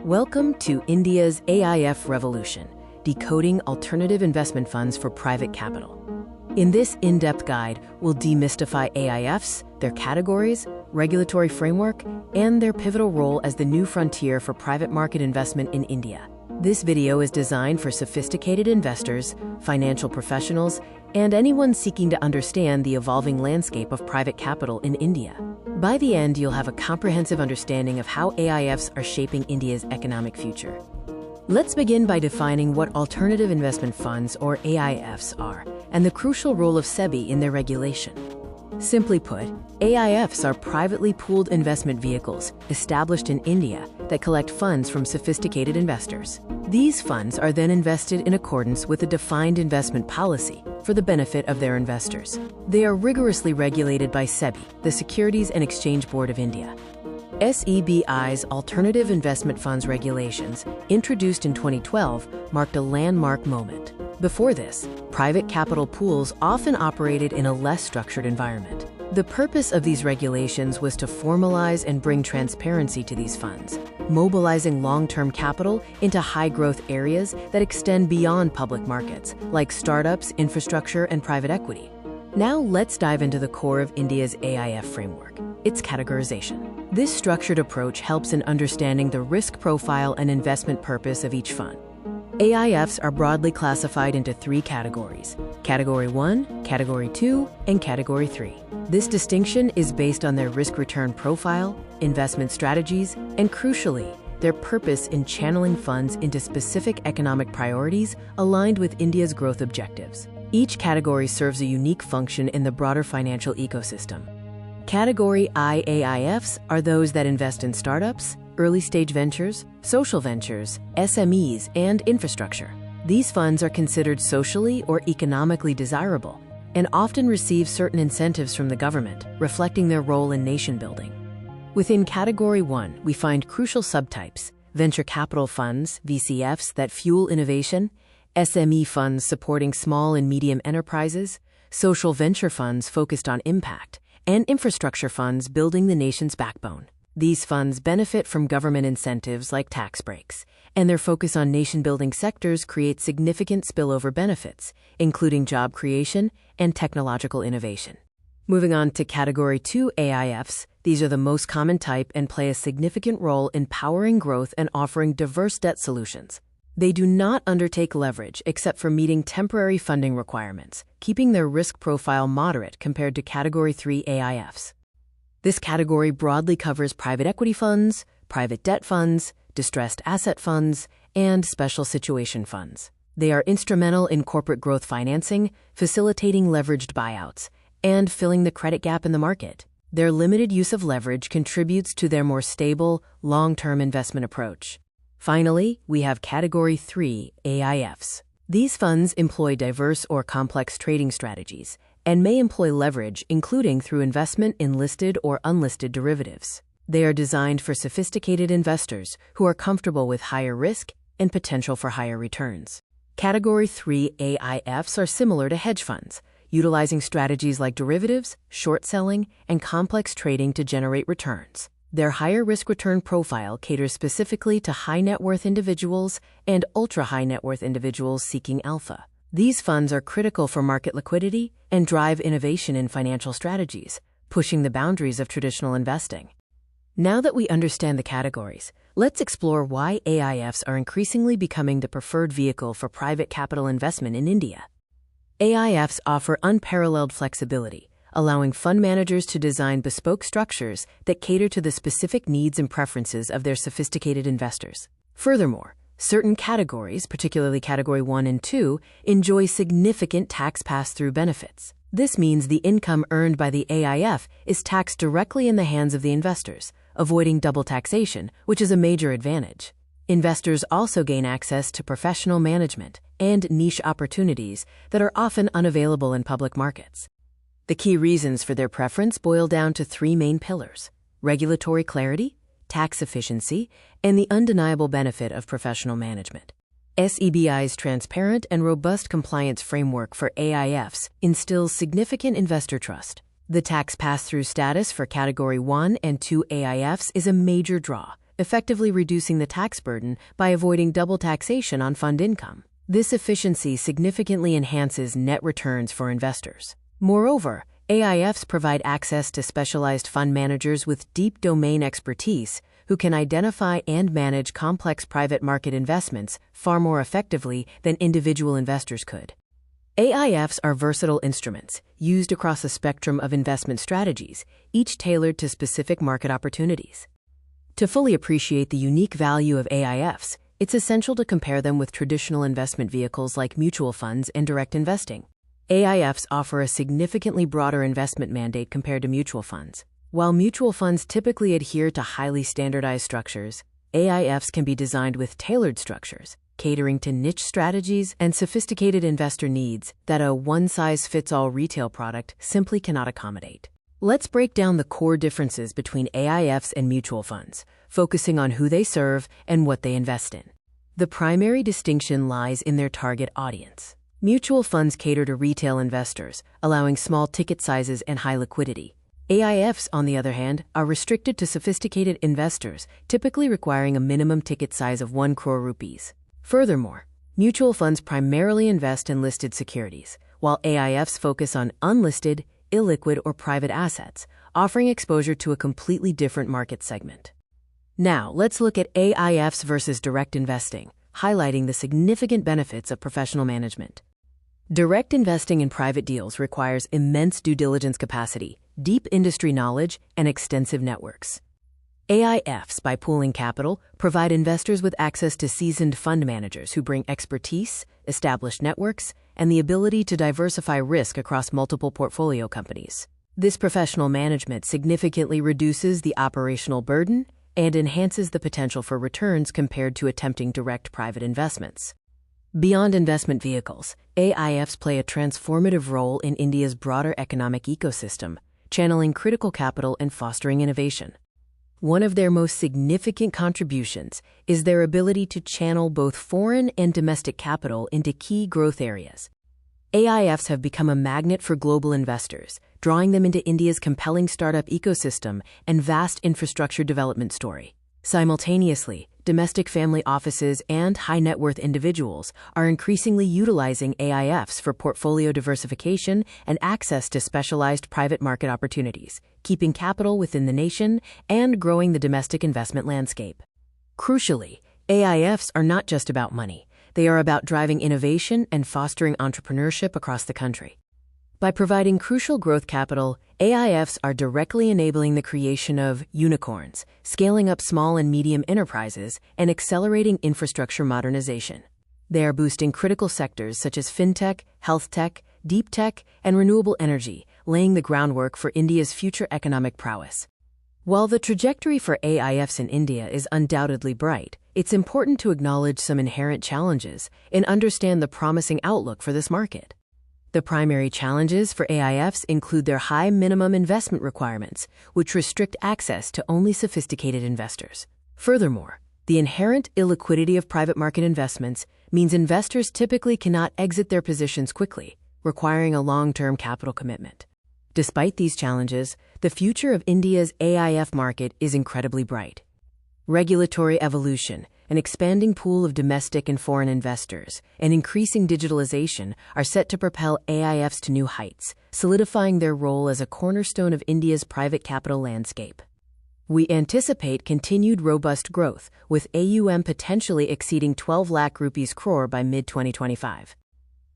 Welcome to India's AIF revolution, decoding alternative investment funds for private capital. In this in-depth guide, we'll demystify AIFs, their categories, regulatory framework, and their pivotal role as the new frontier for private market investment in India. This video is designed for sophisticated investors, financial professionals, and anyone seeking to understand the evolving landscape of private capital in India. By the end, you'll have a comprehensive understanding of how AIFs are shaping India's economic future. Let's begin by defining what alternative investment funds, or AIFs, are, and the crucial role of SEBI in their regulation. Simply put, AIFs are privately pooled investment vehicles established in India that collect funds from sophisticated investors. These funds are then invested in accordance with a defined investment policy for the benefit of their investors. They are rigorously regulated by SEBI, the Securities and Exchange Board of India. SEBI's Alternative Investment Funds regulations, introduced in 2012, marked a landmark moment. Before this, private capital pools often operated in a less structured environment. The purpose of these regulations was to formalize and bring transparency to these funds, mobilizing long-term capital into high-growth areas that extend beyond public markets, like startups, infrastructure, and private equity. Now let's dive into the core of India's AIF framework, its categorization. This structured approach helps in understanding the risk profile and investment purpose of each fund. AIFs are broadly classified into three categories: Category 1, Category 2, and Category 3. This distinction is based on their risk-return profile, investment strategies, and crucially, their purpose in channeling funds into specific economic priorities aligned with India's growth objectives. Each category serves a unique function in the broader financial ecosystem. Category I AIFs are those that invest in startups, early-stage ventures, social ventures, SMEs, and infrastructure. These funds are considered socially or economically desirable and often receive certain incentives from the government, reflecting their role in nation building. Within Category 1, we find crucial subtypes: venture capital funds, VCFs, that fuel innovation, SME funds supporting small and medium enterprises, social venture funds focused on impact, and infrastructure funds building the nation's backbone. These funds benefit from government incentives like tax breaks, and their focus on nation-building sectors creates significant spillover benefits, including job creation and technological innovation. Moving on to Category 2 AIFs, these are the most common type and play a significant role in powering growth and offering diverse debt solutions. They do not undertake leverage except for meeting temporary funding requirements, keeping their risk profile moderate compared to Category 3 AIFs. This category broadly covers private equity funds, private debt funds, distressed asset funds, and special situation funds. They are instrumental in corporate growth financing, facilitating leveraged buyouts, and filling the credit gap in the market. Their limited use of leverage contributes to their more stable, long-term investment approach. Finally, we have Category 3 AIFs. These funds employ diverse or complex trading strategies and may employ leverage, including through investment in listed or unlisted derivatives. They are designed for sophisticated investors who are comfortable with higher risk and potential for higher returns. Category 3 AIFs are similar to hedge funds, utilizing strategies like derivatives, short selling, and complex trading to generate returns. Their higher risk-return profile caters specifically to high-net-worth individuals and ultra-high-net-worth individuals seeking alpha. These funds are critical for market liquidity and drive innovation in financial strategies, pushing the boundaries of traditional investing. Now that we understand the categories, let's explore why AIFs are increasingly becoming the preferred vehicle for private capital investment in India. AIFs offer unparalleled flexibility, allowing fund managers to design bespoke structures that cater to the specific needs and preferences of their sophisticated investors. Furthermore, certain categories, particularly Category 1 and 2, enjoy significant tax pass-through benefits. This means the income earned by the AIF is taxed directly in the hands of the investors, avoiding double taxation, which is a major advantage. Investors also gain access to professional management and niche opportunities that are often unavailable in public markets. The key reasons for their preference boil down to three main pillars: regulatory clarity, tax efficiency, and the undeniable benefit of professional management. SEBI's transparent and robust compliance framework for AIFs instills significant investor trust. The tax pass-through status for Category 1 and 2 AIFs is a major draw, effectively reducing the tax burden by avoiding double taxation on fund income. This efficiency significantly enhances net returns for investors. Moreover, AIFs provide access to specialized fund managers with deep domain expertise who can identify and manage complex private market investments far more effectively than individual investors could. AIFs are versatile instruments used across a spectrum of investment strategies, each tailored to specific market opportunities. To fully appreciate the unique value of AIFs, it's essential to compare them with traditional investment vehicles like mutual funds and direct investing. AIFs offer a significantly broader investment mandate compared to mutual funds. While mutual funds typically adhere to highly standardized structures, AIFs can be designed with tailored structures, catering to niche strategies and sophisticated investor needs that a one-size-fits-all retail product simply cannot accommodate. Let's break down the core differences between AIFs and mutual funds, focusing on who they serve and what they invest in. The primary distinction lies in their target audience. Mutual funds cater to retail investors, allowing small ticket sizes and high liquidity. AIFs, on the other hand, are restricted to sophisticated investors, typically requiring a minimum ticket size of 1 crore rupees. Furthermore, mutual funds primarily invest in listed securities, while AIFs focus on unlisted, illiquid, or private assets, offering exposure to a completely different market segment. Now, let's look at AIFs versus direct investing, highlighting the significant benefits of professional management. Direct investing in private deals requires immense due diligence capacity, deep industry knowledge, and extensive networks. AIFs, by pooling capital, provide investors with access to seasoned fund managers who bring expertise, established networks, and the ability to diversify risk across multiple portfolio companies. This professional management significantly reduces the operational burden and enhances the potential for returns compared to attempting direct private investments. Beyond investment vehicles, AIFs play a transformative role in India's broader economic ecosystem, channeling critical capital and fostering innovation. One of their most significant contributions is their ability to channel both foreign and domestic capital into key growth areas. AIFs have become a magnet for global investors, drawing them into India's compelling startup ecosystem and vast infrastructure development story. Simultaneously, domestic family offices and high-net-worth individuals are increasingly utilizing AIFs for portfolio diversification and access to specialized private market opportunities, keeping capital within the nation and growing the domestic investment landscape. Crucially, AIFs are not just about money. They are about driving innovation and fostering entrepreneurship across the country. By providing crucial growth capital, AIFs are directly enabling the creation of unicorns, scaling up small and medium enterprises, and accelerating infrastructure modernization. They are boosting critical sectors such as fintech, health tech, deep tech, and renewable energy, laying the groundwork for India's future economic prowess. While the trajectory for AIFs in India is undoubtedly bright, it's important to acknowledge some inherent challenges and understand the promising outlook for this market. The primary challenges for AIFs include their high minimum investment requirements, which restrict access to only sophisticated investors. Furthermore, the inherent illiquidity of private market investments means investors typically cannot exit their positions quickly, requiring a long-term capital commitment. Despite these challenges, the future of India's AIF market is incredibly bright. Regulatory evolution, an expanding pool of domestic and foreign investors, and increasing digitalization are set to propel AIFs to new heights, solidifying their role as a cornerstone of India's private capital landscape. We anticipate continued robust growth, with AUM potentially exceeding 12 lakh rupees crore by mid-2025.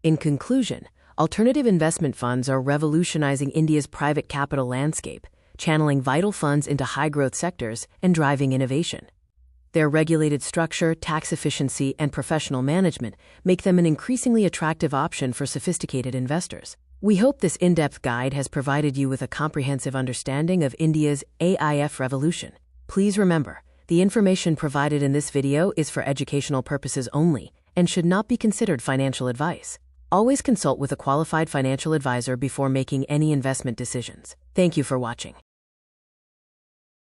In conclusion, alternative investment funds are revolutionizing India's private capital landscape, channeling vital funds into high-growth sectors and driving innovation. Their regulated structure, tax efficiency, and professional management make them an increasingly attractive option for sophisticated investors. We hope this in-depth guide has provided you with a comprehensive understanding of India's AIF revolution. Please remember, the information provided in this video is for educational purposes only and should not be considered financial advice. Always consult with a qualified financial advisor before making any investment decisions. Thank you for watching.